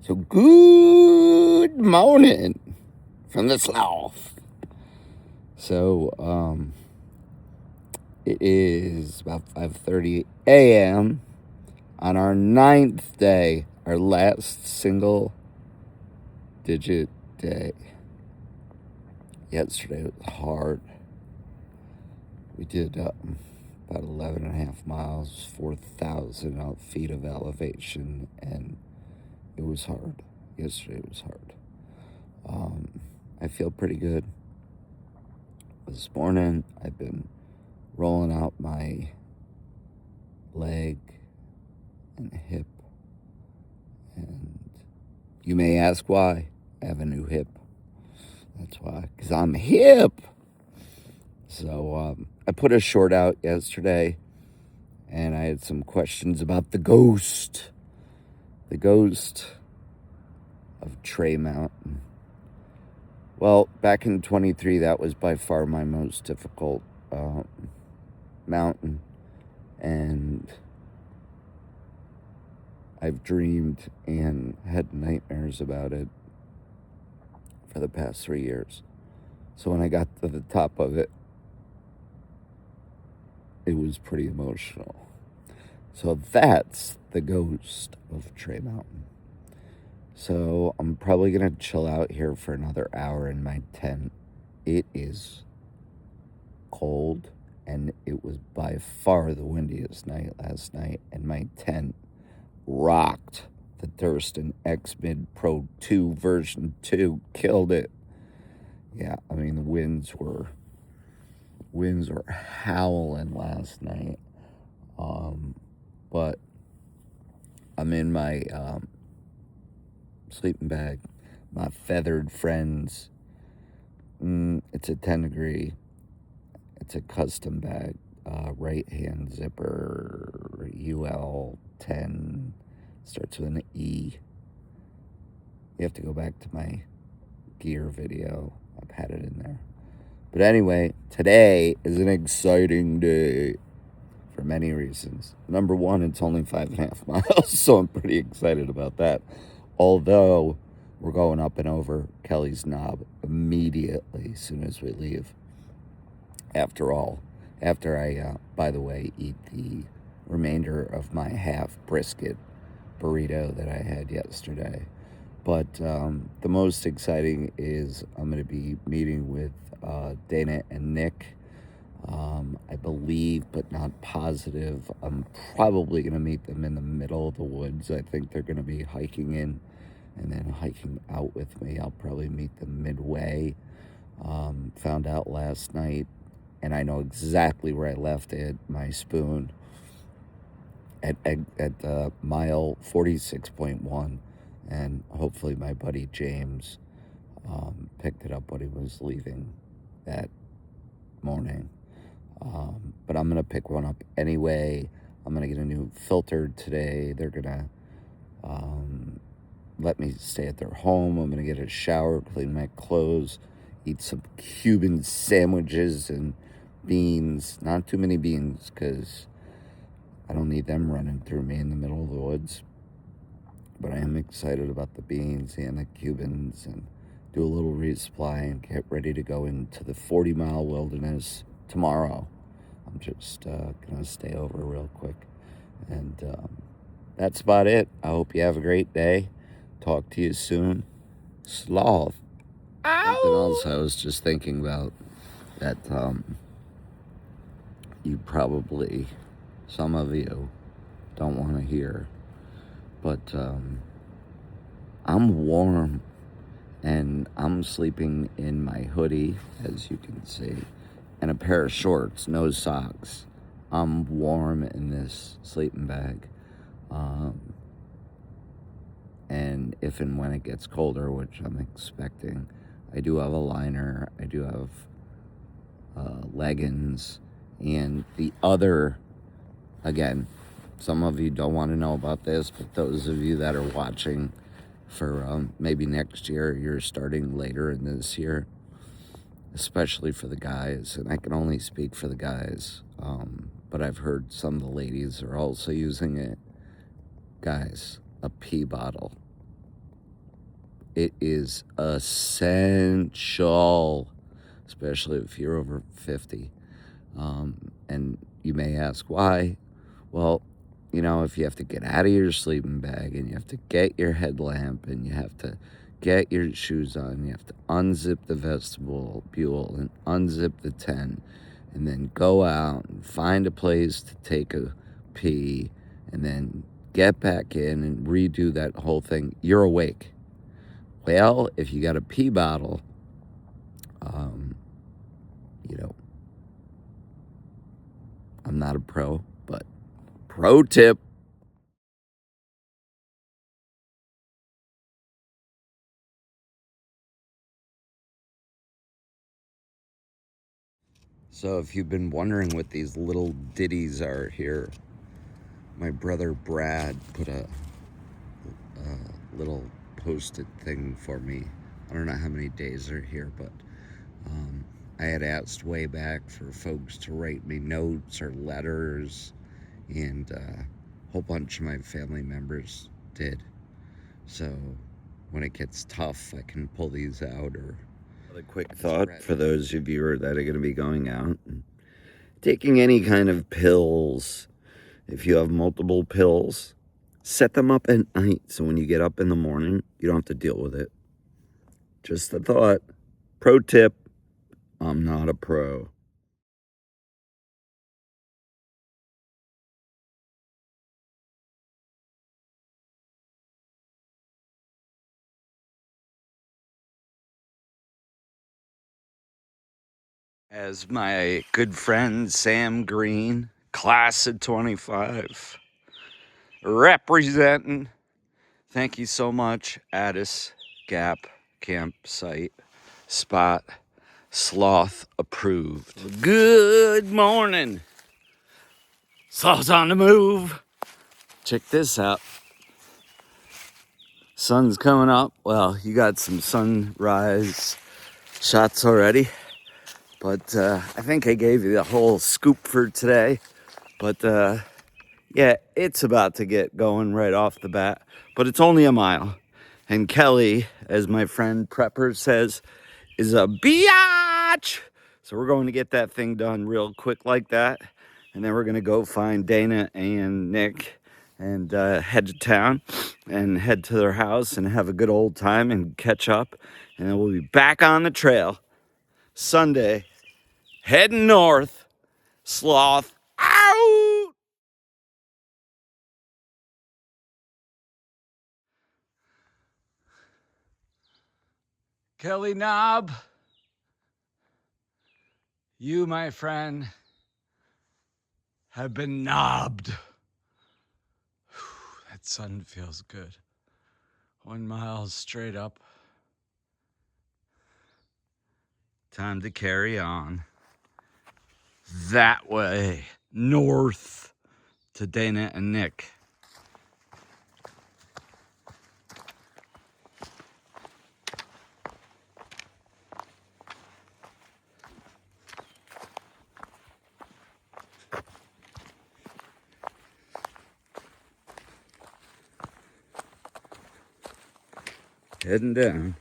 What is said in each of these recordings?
So good morning from the sloth. So it is about 5:30 a.m. on our 9th day, our last single digit day. Yesterday was hard. We did about 11 and a half miles, 4,000 feet of elevation, and it was hard. Yesterday was hard. I feel pretty good. This morning, I've been rolling out my leg and hip, and you may ask why. I have a new hip. That's why, because I'm hip. So I put a short out yesterday, and I had some questions about the ghost of Trey Mountain. Well, back in 23, that was by far my most difficult mountain, and I've dreamed and had nightmares about it for the past 3 years. So when I got to the top of it, it was pretty emotional. So that's the ghost of Trey Mountain. So I'm probably going to chill out here for another hour in my tent. It is cold, and it was by far the windiest night last night, and my tent rocked. The Thurston X-Mid Pro 2 version 2 killed it. Yeah, I mean, the winds were howling last night. But I'm in my sleeping bag, my feathered friends. It's a 10 degree. It's a custom bag, right hand zipper, UL 10, starts with an E. You have to go back to my gear video. I've had it in there. But anyway, today is an exciting day for many reasons. Number one, it's only 5.5 miles, so I'm pretty excited about that. Although we're going up and over Kelly's Knob immediately as soon as we leave. After I, by the way, eat the remainder of my half brisket burrito that I had yesterday. But the most exciting is I'm going to be meeting with Dana and Nick. I believe, but not positive. I'm probably going to meet them in the middle of the woods. I think they're going to be hiking in and then hiking out with me. I'll probably meet them midway. Found out last night, and I know exactly where I left it, my spoon, at mile 46.1. And hopefully my buddy James picked it up when he was leaving that morning. But I'm going to pick one up anyway. I'm going to get a new filter today. They're going to let me stay at their home. I'm going to get a shower, clean my clothes, eat some Cuban sandwiches and beans. Not too many beans because I don't need them running through me in the middle of the woods. But I am excited about the beans and the Cubans, and do a little resupply and get ready to go into the 40-mile wilderness tomorrow. I'm just going to stay over real quick. And that's about it. I hope you have a great day. Talk to you soon. Sloth. Ow! Something else I was just thinking about that you probably, some of you, don't want to hear. But I'm warm, and I'm sleeping in my hoodie, as you can see, and a pair of shorts, no socks. I'm warm in this sleeping bag. And if and when it gets colder, which I'm expecting, I do have a liner, I do have leggings, and the other, again, some of you don't want to know about this, but those of you that are watching for maybe next year, you're starting later in this year, especially for the guys, and I can only speak for the guys, but I've heard some of the ladies are also using it. Guys, a pee bottle. It is essential, especially if you're over 50. And you may ask why. Well, if you have to get out of your sleeping bag and you have to get your headlamp and you have to get your shoes on, you have to unzip the vestibule and unzip the tent and then go out and find a place to take a pee and then get back in and redo that whole thing, you're awake. Well, if you got a pee bottle, I'm not a pro, but pro tip. So if you've been wondering what these little ditties are here, my brother Brad put a little post-it thing for me. I don't know how many days are here, but I had asked way back for folks to write me notes or letters, and a whole bunch of my family members did. So when it gets tough, I can pull these out. Or a quick thought for those of you that are going to be going out and taking any kind of pills. If you have multiple pills, set them up at night so when you get up in the morning, you don't have to deal with it. Just a thought. Pro tip, I'm not a pro. As my good friend Sam Green, class of 25, representing. Thank you so much, Addis Gap campsite spot, sloth approved. Good morning. Sloth's on the move. Check this out. Sun's coming up. Well, you got some sunrise shots already, but I think I gave you the whole scoop for today. But yeah, it's about to get going right off the bat, but it's only a mile. And Kelly, as my friend Prepper says, is a biatch. So we're going to get that thing done real quick like that. And then we're going to go find Dana and Nick and head to town and head to their house and have a good old time and catch up. And then we'll be back on the trail Sunday, heading north. Sloth out. Kelly Knob, you, my friend, have been knobbed. That sun feels good. 1 mile straight up. Time to carry on. That way, north to Dana and Nick. Heading down.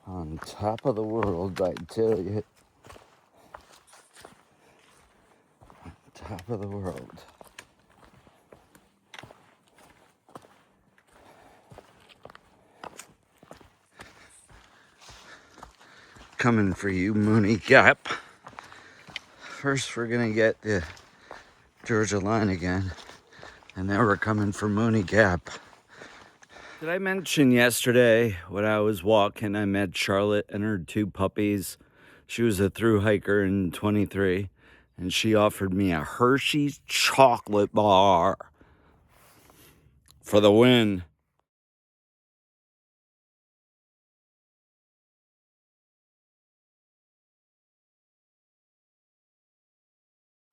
On top of the world, I tell you. Top of the world. Coming for you, Mooney Gap. First, we're gonna get the Georgia line again, and then we're coming for Mooney Gap. Did I mention yesterday when I was walking, I met Charlotte and her 2 puppies? She was a thru hiker in 23, and she offered me a Hershey's chocolate bar for the win.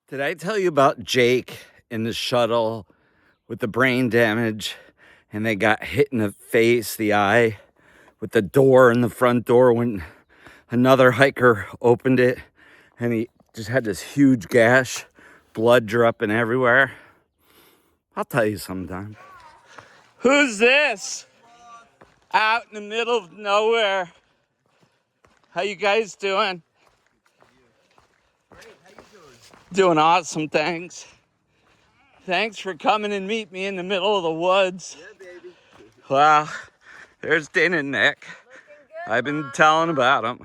Did I tell you about Jake in the shuttle with the brain damage and they got hit in the face, the eye, with the door in the front door when another hiker opened it and he just had this huge gash, blood dropping everywhere? I'll tell you sometime. Who's this? Out in the middle of nowhere. How you guys doing? Great, how you doing? Doing awesome, thanks. Thanks for coming and meet me in the middle of the woods. Yeah, baby. Wow, there's Dana and Nick. I've been telling about them.